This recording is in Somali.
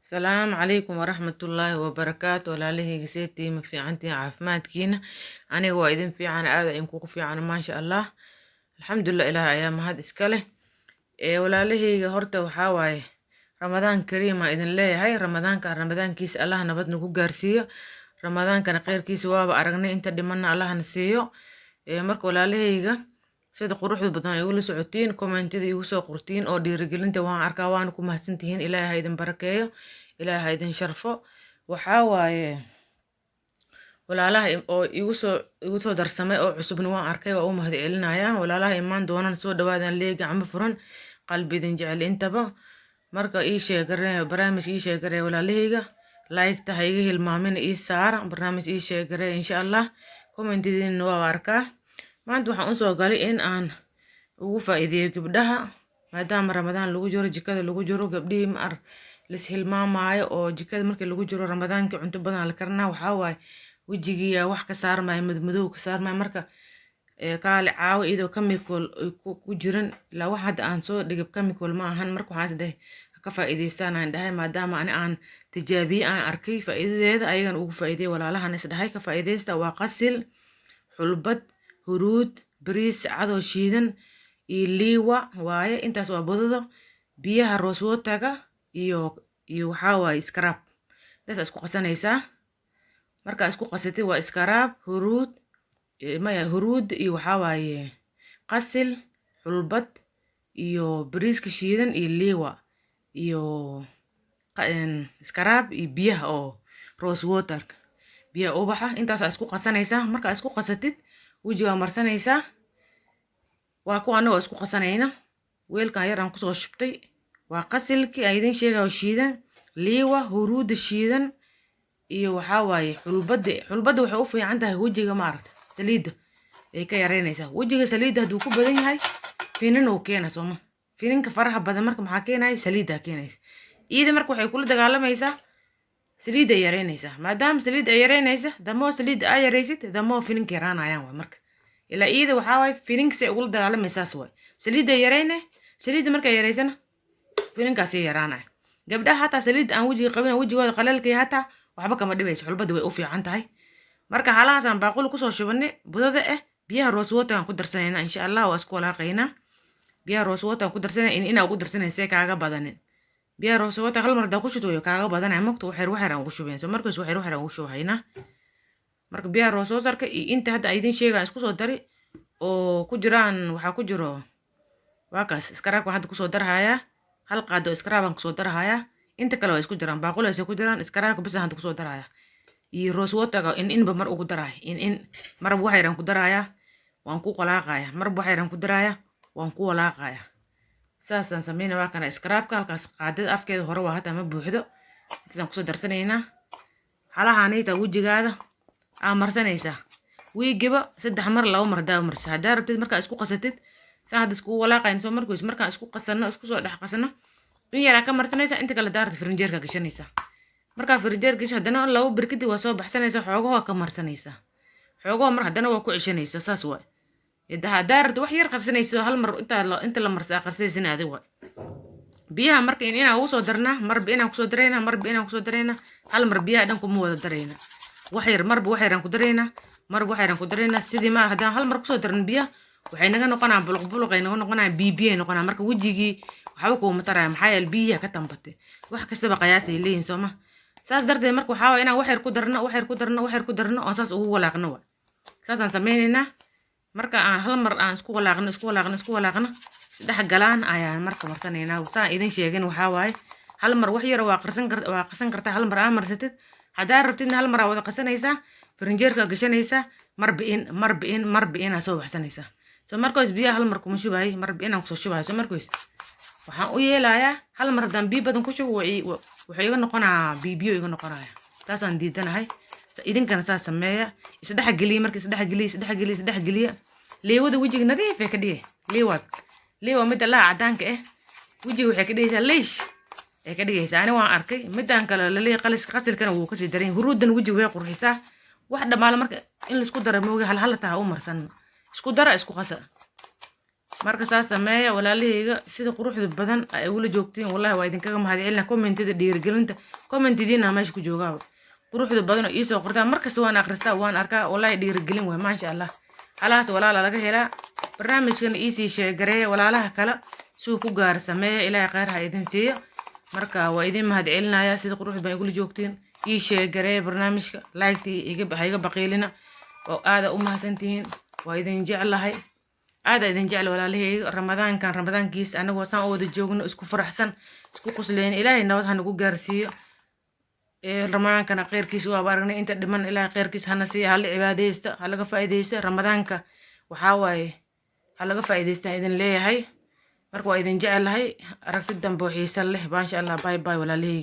السلام عليكم ورحمة الله وبركاته walaalahayga seetii ma fiicantiin caafimaadkiina aniga waa idin fiican aad in kugu fiican maasha Allah alxamdulillah ilaahay ayaa mahad iska leh walaalahayga horta waxaa waaye ramadaan kariim aan idin leeyahay ramadaankiisa Allah nabad nagu gaarsiiyo ramadaankana khayrkiisa waaba aragnay inta dhimanna Allah na siiyo marka walaalahayga sida quruxda badan ay ula socotiin commentada igu soo qortiin oo dhiirigelinta waan arkaa waan ku mahadsantihiin ilaahay idin barakeeyo ilaahay idin sharfo waxaa waaye walaalaha oo igu soo darsamay oo cusubna waan arkay waa u mahad celinayaan walaalaha imaan doonaan soo dhawaadaan leey gacmo furan qalbi idin jecel intaba marka ii sheegaree barnaamij ii sheegaree walaalahayga like ta hayga hilmaamina ii saar barnaamij ii sheegaree insha Allah commentadiina waa arkaa maanta waxaan u soo galay in aan ugu faa'iideeyo gabdhaha maadaama ramadaan lagu jiro jikada lagu jiro gabdhihii ma lis hilmaamaayo oo jikada markii lagu jiro ramadaanka cunto badan la karnaa waxaa waaye wejigiya wax ka saarmaayo madmadow ka saarmaayo marka kaali caawo iyadoo chemical ku jiran ilaa wax hadda aan soo dhigib chemical ma ahan marka waxaan isdhahay ka faa'iideystaan aan dhahay maadaama aan tijaabiye aan arkay faa'iidadeeda ayagan ugu faa'iideeyay walaalahan isdhahay ka faa'iideysta waa qasil xulbad huruud bariis cadoo shiidan iyo liiwa waaye intaas waa budada biyaha rosewater iyo waxaa waaye scrub daas isku qasanaysaa marka isku qasatay waa scrub huruud iyo waxaa waaye qasil xulbad iyo bariiska shiidan iyo liiwa iyo scrub iyo biyaha oo rosewater biyaha ubaxa intaas isku qasanaysaa marka isku qasatid wejiga marsanaysaa waa kuwa anagoo isku qasanayna weelkan yar aan kusoo shubtay waa qasilkii aan idin sheegayo shiidan liiwa huruuda shiidan iyo waxaa waaye xulbadda waxay u fiican tahay wejiga maaragta saliidda ay ka yareynaysaa wejiga saliidda hadduu ku badan yahay finan uu keena sooma finanka faraha badan marka maxaa keenaya saliidda keenaysa iyada marka waxay kula dagaalamaysaa saliidda ay yareynaysaa maadaama saliidda ay yareynaysa damoo saliidda ay yaraysid damoo finanka yaraanayaan waay marka ilaa iyada waxaa waaye finanksay ugula dagaalamaysaas waay saliidda ay yareyne saliidda markay yareysana finankaasay yaraanaya gabdhaha hataa saliidda aan wejiga qabin wejigooda qalalkaya hataa waxba kama dhibayso xulbadda way u fiican tahay marka halahaasaan baaquli kusoo shubanay budada biyaha rosewater aan ku darsanayna insha Allah waa isku walaaqaynaa biyaha rosewater aan ku darsanay inaa ugu darsanaysa kaaga badanin biyaha rosewater hal mar hadaa ku shubto kaaga badanaya mogta waxyar aan ugu shubayso markaas waxyar aan ugu shubaynaa marka biyaha rosewaterka iyo inta hadda idin sheegaan isku soo dari oo ku jiraan waxaa ku jiro waa kaas scrub hadda kusoo darhayaa hal qaado scrub aan kusoo darhayaa inta kale waa isku jiraan baaqulaysa ku jiraan scrub bas hadda kusoo darhayaa iyo rosewater inba mar ugu darahay marba waxyar aan ku darayaa waan ku qalaaqayaa marba waxyar aan ku darayaa waan ku walaaqayaa saasaan sameynaa waa kana scrubka halkaas qaadada afkeeda hore waa hata ma buuxdo intaasaan kusoo darsanaynaa halahaanayta wejigaada aa marsanaysaa wiigiba 3 mar 2 mar daa marsa hadaa rabtid markaa isku qasatid saan hadda isku walaaqayn soo markaan isku qasano isku soo dhex qasano in yar ka marsanaysaa inta kale daarta firinjeerka gashanaysaa markaa firinjeer gash haddana 2 bir kadib waa soo baxsanaysaa xoogaha ka marsanaysaa xoogaha mar haddana waa ku cishanaysaa saas waay hadaa rabtid wax yar qarsanayso hal mar inta la marsaa qarsaysin adiga waay biyaha marka inaan ugu soo darnaa marba inaan kusoo daraynaa hal mar biyaha dhan kuma wada daraynaa marba waxyar aan ku daraynaa sidii maar haddaan hal mar kusoo daran biyaha waxay naga noqonayaan buluq ay naga noqonayaan biyo noqonayaan marka wejigii waxba kuuma taraya maxaa yeele biyaha ka tambatay wax kastaba qiyaas ay leeyihiin sooma saas darteed marka waxaa waaye inaan waxyar ku darno oo saas ugu walaaqno waay saasaan sameynaynaa marka aan hal mar aan isku walaaqno saddex galaan ayaan marka marsanaynaa saa idin sheegin waxaa waaye hal mar wax yar waa qasan kartaa hal mar aan marsatid hadaa rabtidna hal mar aa wada qasanaysaa firinjeerka gashanaysaa marba in aa soo baxsanaysaa soo markaas biyaha hal mar kuma shubaayay marba inaan kusoo shubayo soo markaas waxaan u yeelayaa hal mar haddaan biyo badan ku shubo waxay iga noqonaa biyo iga noqonaya taasaan diidanahay idinkana saa sameeya isdhexgeliya leewada wejiga nadiif ay ka dhigay leewa midda laha cadaanka wejiga waxay ka dhigaysaa leesh ay ka dhigaysaa ani waan arkay midaan kale laleeya qasilkana wuu kasii daran huruudan wejiga way qurxisaa wax dhamaala marka in laisku dara mooga hal taha u marsan isku dara isku qasa marka saas sameeya walaalahayga sida quruxda badan ay ula joogtiin wallahi waa idinkaga mahadcelina commentada dhiirigelinta commentidiina meesha ku joogaa quruxda badan oo ii soo qortaa markasta waan akhristaa waan arkaa wallahi dhiirigelin way maasha Allah halaas walaala laga helaa barnaamijkan ii sii sheegareeya walaalaha kale suu ku gaar sameeya ilaahay khayr ha idin siiyo marka waa idin mahadcelinaya sida quruxda badan igula joogtiin ii sheegareeya barnaamijka like-tii iga baqiilina oo aad u mahadsantihiin waa idin jeclahay aad idin jecel walaalahayga ramadaankiis anagoo saan u wada joogno isku faraxsan isku qosleyn ilaahay nabad ha nagu gaarsiiyo ramadaankana khayrkiis waa aragnay inta dhiman ilaahay khayrkiis hana siiyo hal cibaadeysta halaga faa'iideysta ramadaanka waxaa waaye halaga faa'iideysta idin leeyahay marka waa idin jecelahay aragti dambe oo xiiso leh maasha Allah bye bye walaalahayga